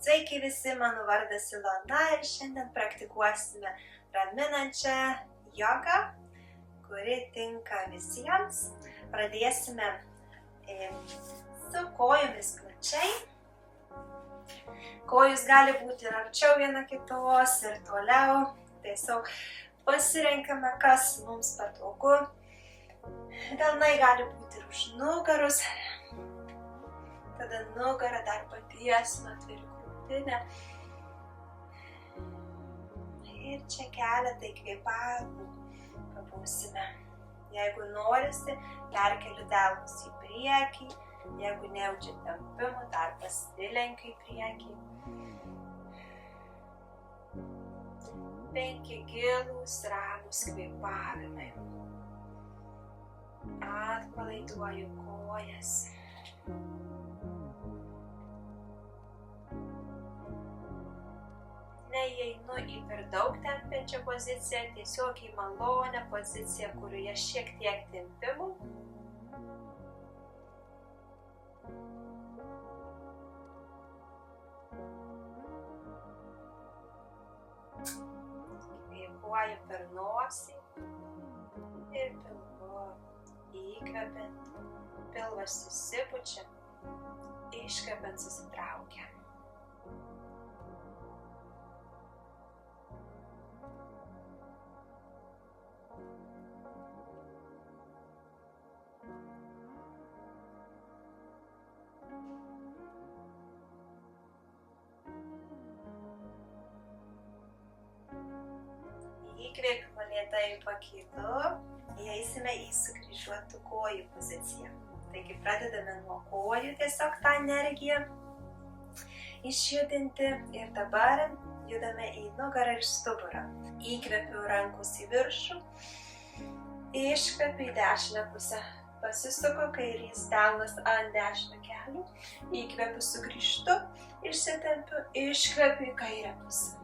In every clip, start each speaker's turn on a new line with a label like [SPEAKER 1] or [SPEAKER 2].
[SPEAKER 1] Sveiki visi, mano vardas Ilona ir šiandien praktikuosime raminančią jogą, kuri tinka visiems. Pradėsime su kojomis plačiai. Kojos gali būti ir arčiau viena kitos ir toliau. Tiesiog pasirenkame, kas mums patogu. Delnai gali būti ir už nugaros. Tada nugarą dar patiesime, atviri krūtinę. Ir čia keletą įkvėpavimų pabūsime. Jeigu norisi, perkeliu delnus į priekį. Jeigu nejaučiu tempimų, dar pasilenkiu į priekį. 5 gilūs ramūs kvėpavimai. Atpalaiduoju kojas. Neįeinu į per daug tempiančią poziciją, tiesiog į malonę poziciją, kurioje šiek tiek tempimų. Kvėpuoju per nosį ir pilvu. Įkvepiant, pilvas susipučia, iškvepiant susitraukia. Įkvėpimą lėtai pakylu, įeisime į sukryžiuotų kojų poziciją. Taigi pradedame nuo kojų tiesiog tą energiją išjudinti ir dabar judame į nugarą ir stuburą. Įkvepiu rankus į viršų, iškvepiu į dešinę pusę. Pasisuku kairys delnas ant dešinio kelių, įkvepiu sugrįžtu, išsitempiu, iškvepiu į kairę pusę.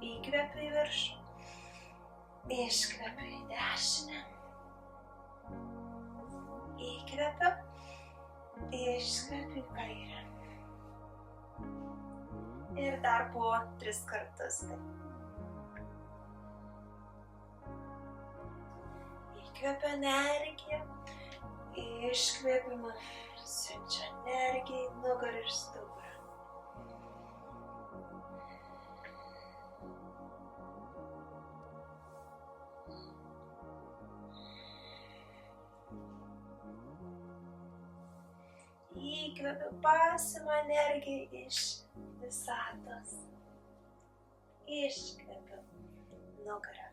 [SPEAKER 1] Įkvepiu į viršų, iškvepiu į dešinę. Įkvepiu, iškvepiu į kairę. Ir dar po 3 kartus. Įkvepiu energiją, iškvėpimą, siunčiu energiją į nugarą ir stuburą. Įkvepiu, pasiimu energiją iš visatos. Iškvepiu nugarą.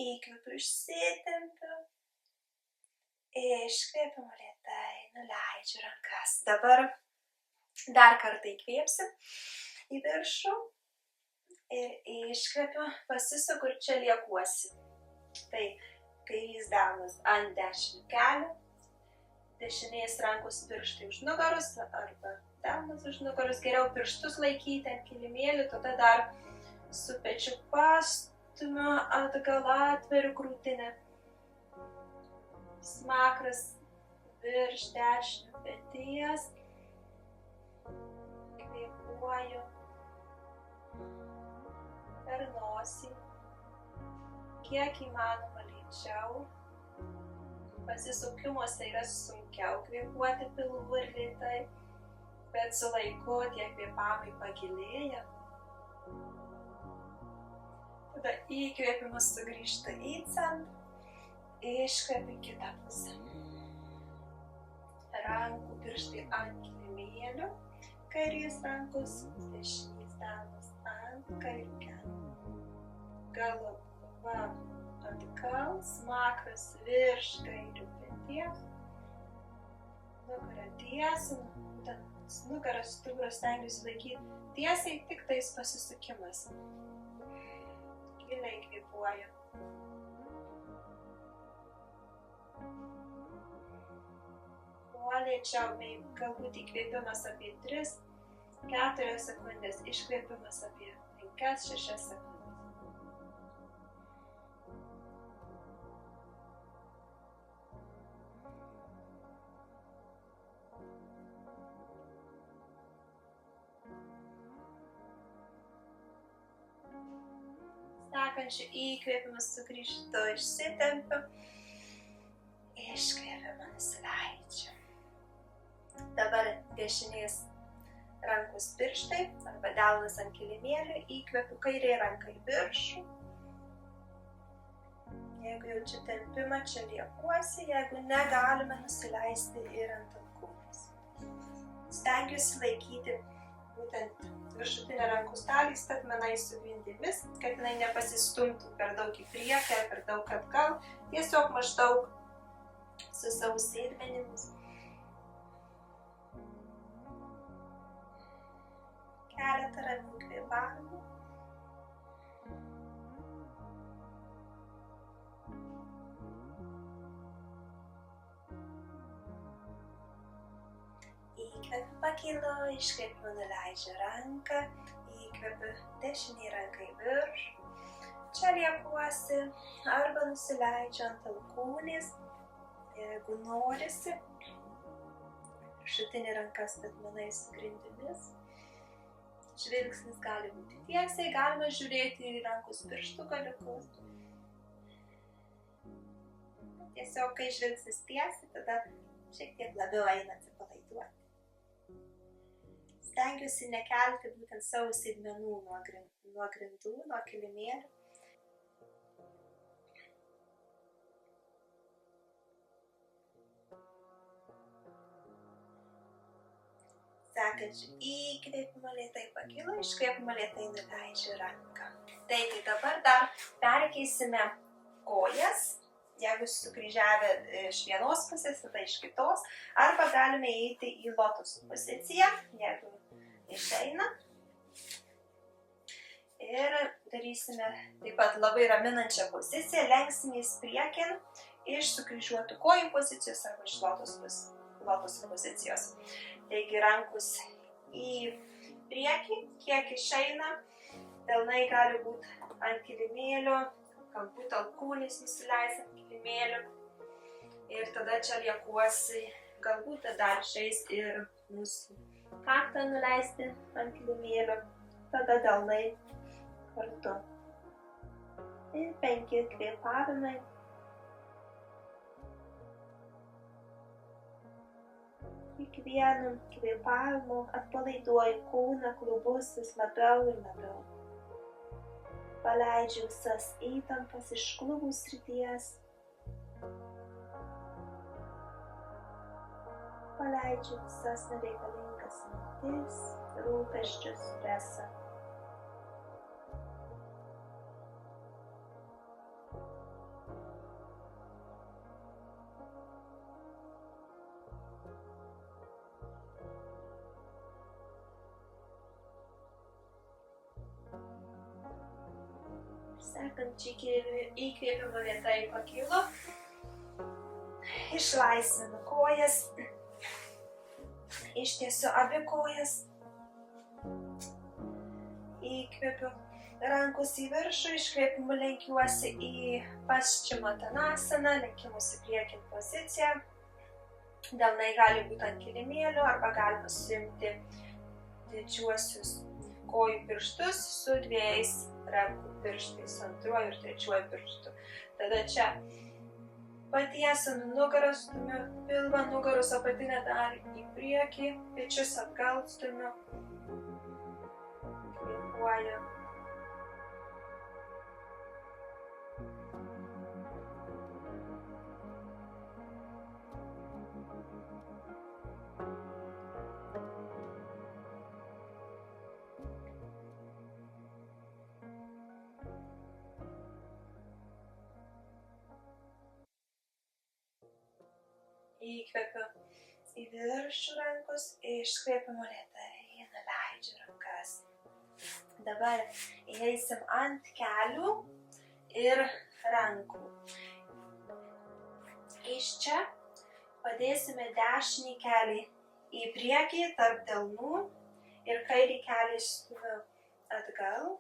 [SPEAKER 1] Įkvepiu, išsitempiu. Iškvepiu lėtai, nuleidžiu rankas. Dabar dar kartą įkvėpsiu į viršų. Ir iškvepiu, pasisuku ir čia liekuosi. Tai kairys delnas ant dešinio kelio, dešinės rankos pirštai už nugaros arba delnas už nugaros. Geriau pirštus laikyti ant kilimėlį, tada dar su pečiu pastumiu atgal, atveriu krūtinę. Smakras virš dešinio peties. Kvėpuoju per nosį. Kiek įmanoma lėčiau. Pasisukimuose yra sunkiau kvėpuoti pilvu ir lėtai, bet su laiku tie kvėpavimai pagilėja. Tada įkvėpimas sugrįžta į centrą, iškvepi kitą pusę. Rankų pirštai ant kilimėlių, kairės rankos, dešinės delnas ant kairių kelių. Galva atgal, smakras virš kairių peties. Nugarą tiesinu, nugarą stuburą stengiuosi laikyti tiesiai, tik tais pasisukimas. Giliai kvėpuoju. Kuo lėčiau, galbūt įkvėpimas apie 3-4 sekundės, iškvėpimas apie 5-6 sekundės. sekančiu įkvėpimu sugrįžtu, išsitempiu, iškvėpimu, nusileidžiu. Dabar dešinės rankos pirštai arba delnas ant kilimėlio, įkvėpiu kairė ranką į viršų. Jeigu jaučiu tempimą, čia liekuosi, jeigu negalime nusileisti ir ant alkūnės. Stengiuosi laikyti būtent viršutinę rankos dalį statmenais su grindimis, kad jinai nepasistumtų per daug į priekį ar per daug atgal, tiesiog maždaug su savo sėdmenimis. Keletą ramių kvėpavimų. Įkvepiu, pakylu, iškvepiu, nuleidžiu ranką, įkvepiu dešinį ranką į viršų. Čia liekuosi arba nusileidžiu ant alkūnės, jeigu norisi. Viršutinė ranka statmenais su grindimis. Žvilgsnis gali būti tiesiai, galima žiūrėti į rankos pirštų galiukus. Tiesiog, kai žvilgsnis tiesiai, tada šiek tiek labiau eina atsipalaiduoti. Stengiuosi nekelti būtent savo sėdmenų nuo grindų, nuo kilimėlių. Sekančiu įkvėpimu lėtai pakylu, iškvėpimu lėtai nuleidžiu ranką. Taigi dabar dar perkeisime kojas, jeigu sukryžiavę iš vienos pusės, tada iš kitos, arba galime įeiti į lotus poziciją, jeigu išeina. Ir darysime taip pat labai raminančią poziciją, lenksimės priekin iš sukryžiuotų kojų pozicijos arba iš lotus pozicijos. Taigi rankus į priekį, kiek išeina, delnai gali būti ant kilimėlio, galbūt alkūnės nusileis ant kilimėlio. Ir tada čia liekuosi, galbūt dar išeis ir mūsų kaktą nuleisti ant kilimėlio, tada delnai kartu. Ir 5 kvėpavimai. Kiekvienu kvėpavimu atpalaiduoju kūną, klubus vis labiau ir labiau. Paleidžiu visas įtampas iš klubų srities. Paleidžiu visas nereikalingas mintis, rūpesčius, stresą. Sekančiai įkvėpimu lėtai pakylu, išlaisvinu kojas, ištiesiu abi kojas, įkvėpiu rankus į viršų, iškvėpimu lenkiuosi į Paschimottanasana, lenkimus į priekin poziciją. Delnai gali būti ant kilimėlio arba galima suimti didžiuosius kojų pirštus su dviejais rankų pirštais, antruoju ir trečiuoju pirštu. Tada čia patiesinu nugarą, stumiu pilvą, nugaros apatinę dalį į priekį, pečius atgal stumiu, kvėpuoju. Įkvepiu į viršų rankos, iškvėpimu lėtai, nuleidžiu rankas. Dabar įeisim ant kelių ir rankų. Iš čia padėsime dešinį kelį į priekį tarp delnų ir kairį kelį stumiu atgal.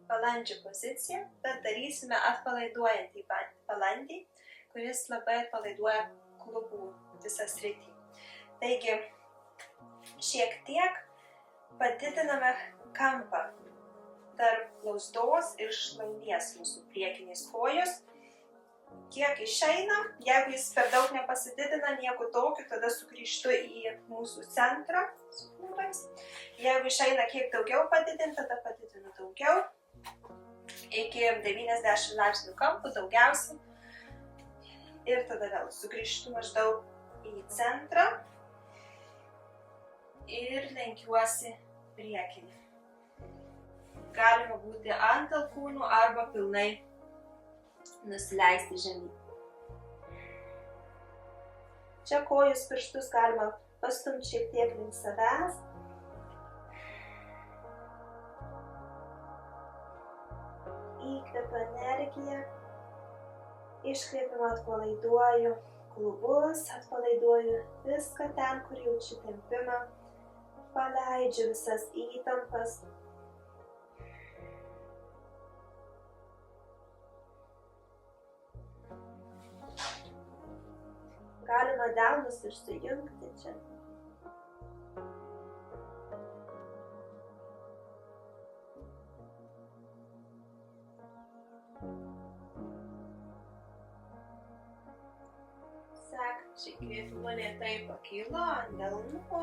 [SPEAKER 1] Balandžio pozicija, bet darysime atpalaiduojantį balandį, kuris labai atpalaiduoja klubų visą sritį. Taigi, šiek tiek padidiname kampą tarp blauzdos ir šlaunies mūsų priekinės kojos. Kiek išeina, jeigu jis per daug nepasididina, nieko tokio, tada sugrįžtu į mūsų centrą su klubais. Jeigu išeina kiek daugiau padidinti, tada padidinu daugiau. Iki 90 laipsnių kampų daugiausiai. Ir tada vėl sugrįžtu maždaug į centrą ir lenkiuosi priekin. Galima būti ant alkūnių arba pilnai nusileisti žemyn. Čia kojos pirštus galima pastumti šiek tiek link savęs. Įkvepiu energiją, iškvėpimu atpalaiduoju klubus, atpalaiduoju viską ten, kur jaučiu tempimą, paleidžiu visas įtampas. Galima delnus ir sujungti čia. Sekančiai įkvėpimu lėtai pakilo ant delnų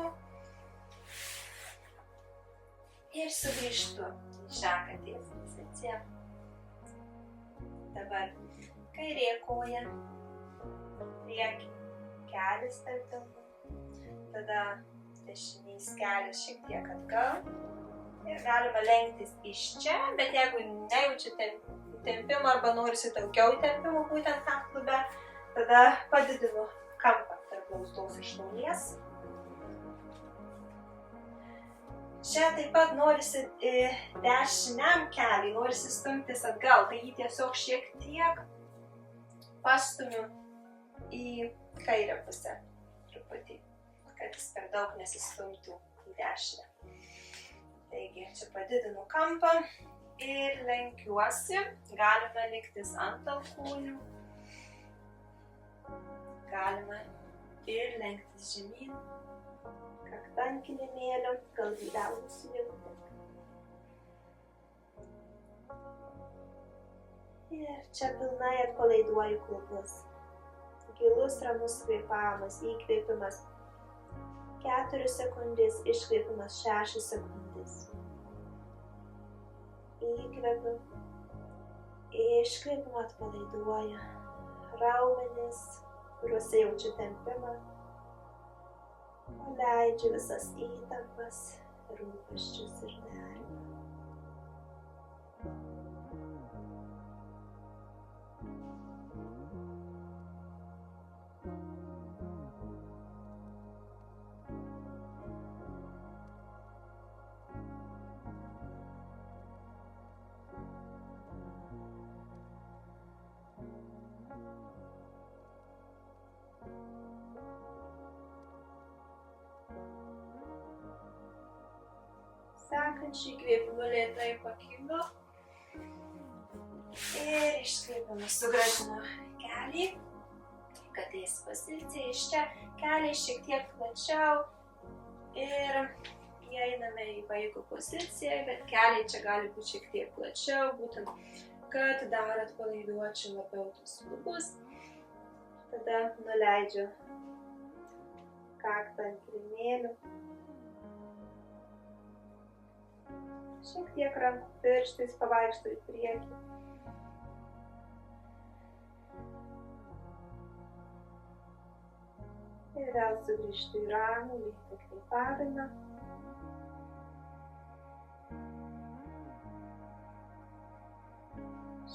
[SPEAKER 1] ir sugrįžtu į šią katės poziciją. Dabar kairė koja, priekį. Kelis tarp delnų, tada dešinys kelias šiek tiek atgal ir galima lenktis iš čia, bet jeigu nejaučiate tempimo arba norisi daugiau tempimo būtent tam klube, tada padidinu kampą tarp blauzdos ir šlaunies. Čia taip pat norisi dešiniam keliui, norisi stumtis atgal, tai jį tiesiog šiek tiek pastumiu į kairę pusę truputį, kad jis per daug nesistumtų į dešinę. Taigi, čia padidinu kampą ir lenkiuosi. Galima liktis ant alkūnių. Galima ir lenktis žemyn. Kaktą ant kilimėlio, galbūt delnus sujungti. Ir čia pilnai atpalaiduoju klubus. Gilus ramus kvėpavimas, įkvėpimas 4 sekundės, iškvėpimas 6 sekundės. Įkvėpiu, iškvėpimu atpalaiduoju raumenis, kuriuose jaučiu tempimą. Paleidžiu visas įtampas, rūpesčius ir nerimą. Sekančiai įkvėpimu lėtai pakilo ir iškvėpimu sugrąžinu kelį, katės poziciją iš čia, keliai šiek tiek plačiau ir įeiname į vaiko poziciją, bet keliai čia gali būti šiek tiek plačiau, būtent, kad dar atpalaiduočiau labiau tus klubus. Tada nuleidžiu kaktą ant kilimėlių. Šiek tiek rankų pirštais pavaikštau į priekį. Ir vėl sugrįžtu į ramų, lėtą kvėpavimą.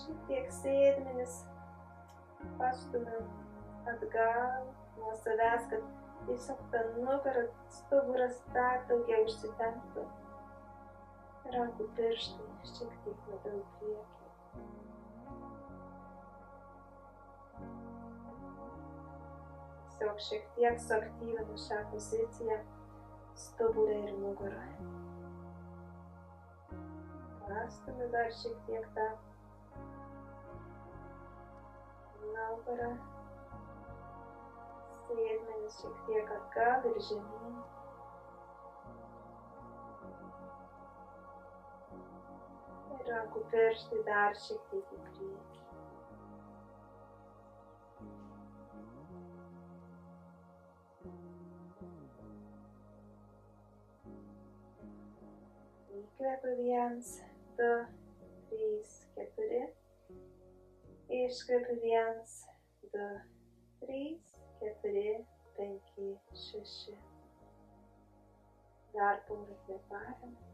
[SPEAKER 1] Šiek tiek sėdmenis pastumiu atgal nuo savęs, kad tiesiog ta nugara, stuburas dar daugiau užsitemptų. Rankų pirštai šiek tiek labiau priekį. Tiesiog šiek tiek suaktyvinu šią poziciją, stuburą ir nugarą. Pastumiu dar šiek tiek tą nugarą. Sėdmenis šiek tiek atgal ir žemyn. Rankų pirštai dar šiek tiek į priekį. Įkvepiu 1, 2, 3, 4. Iškvepiu 1, 2, 3, 4, 5, 6. Dar porą kvėpavimų.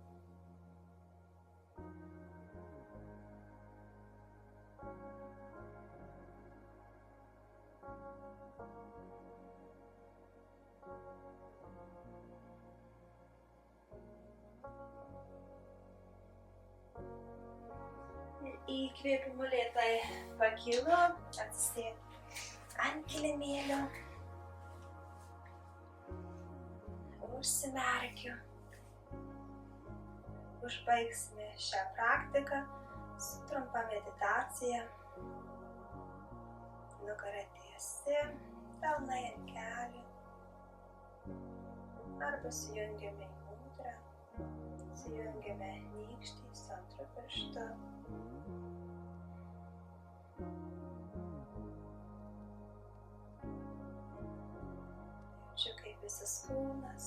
[SPEAKER 1] Ir įkvėpimu lėtai pakylu, atsisėdu ant kilimėlio. Užsimerkiu. Užbaigsime šią praktiką su trumpa meditacija. Nugara tiesi, delnai ant kelių. Arba sujungiame į mudrą. Sujungiame nykštį su antru pirštu. Jaučiu, kaip visas kūnas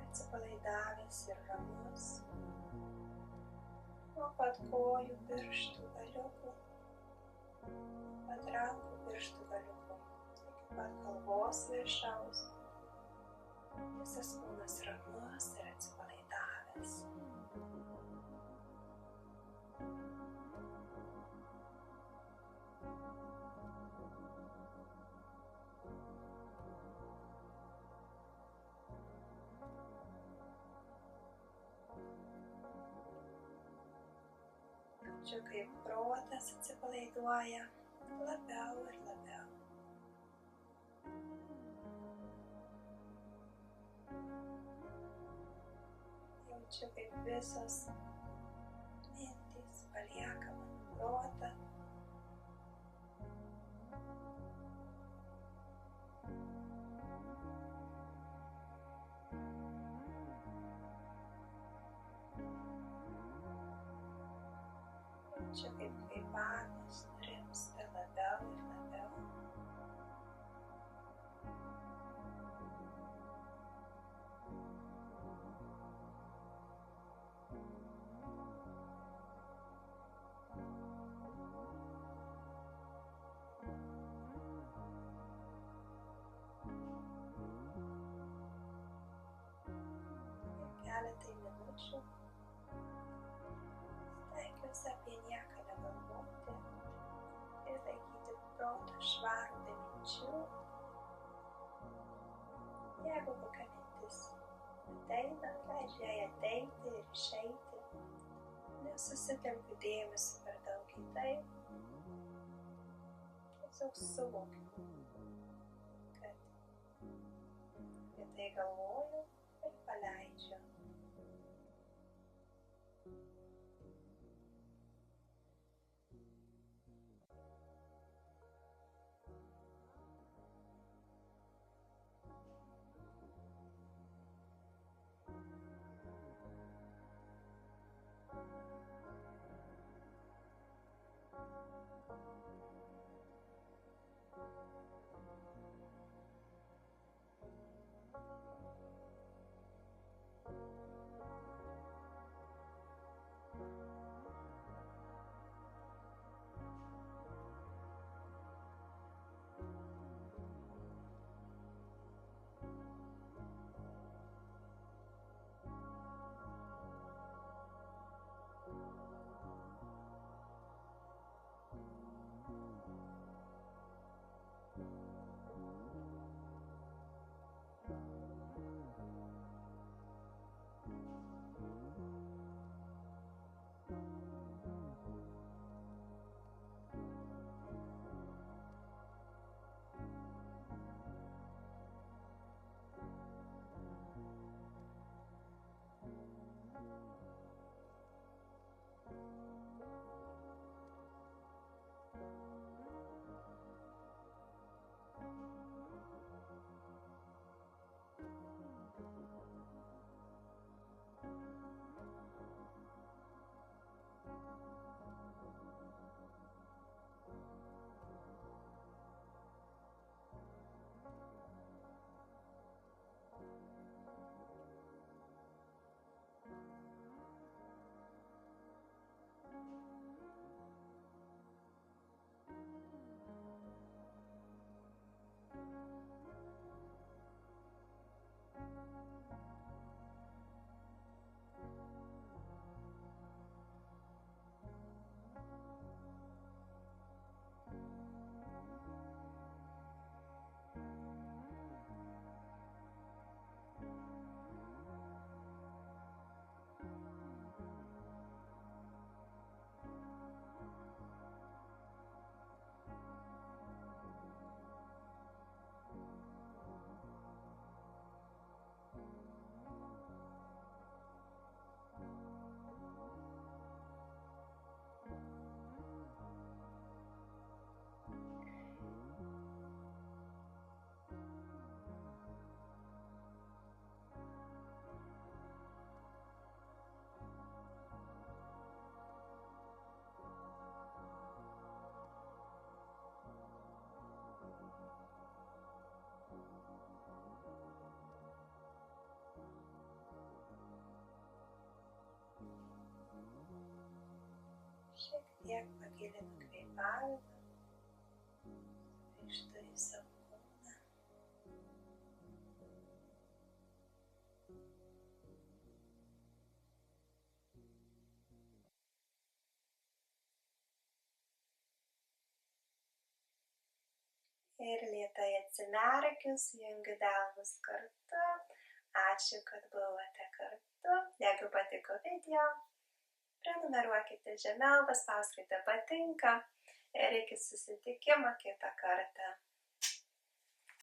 [SPEAKER 1] atsipalaidavęs ir ramus. Nuo pat kojų pirštų galiukų, pat rankų pirštų galiukų, iki pat galvos viršaus. Visas kūnas ramus ir atsipalaidavęs. Jaučiu, kaip protas atsipalaiduoja labiau ir labiau. Jaučiu, kaip visos mintys palieka mano protą. Jaučiu, kaip kvėpavimas nurimsta labiau ir labiau. Keletai minučių stengiuosi apie nieką negalvoti ir laikyti protą švarų be minčių. Jeigu kokia mintis ateina, leidžiu jai ateiti ir išeiti. Nesusitempiu dėmesį per daug į tai. Tiesiog suvokiu, kad apie tai galvoju ir paleidžiu. tiek pagilinu kvėpavimą, grįžtu į savo kūną. Ir lėtai atsimerkius, jungiu delnus kartu. Ačiū, kad buvote kartu. Jeigu patiko video, prenumeruokite žemiau, paspauskite patinka ir iki susitikimo kitą kartą.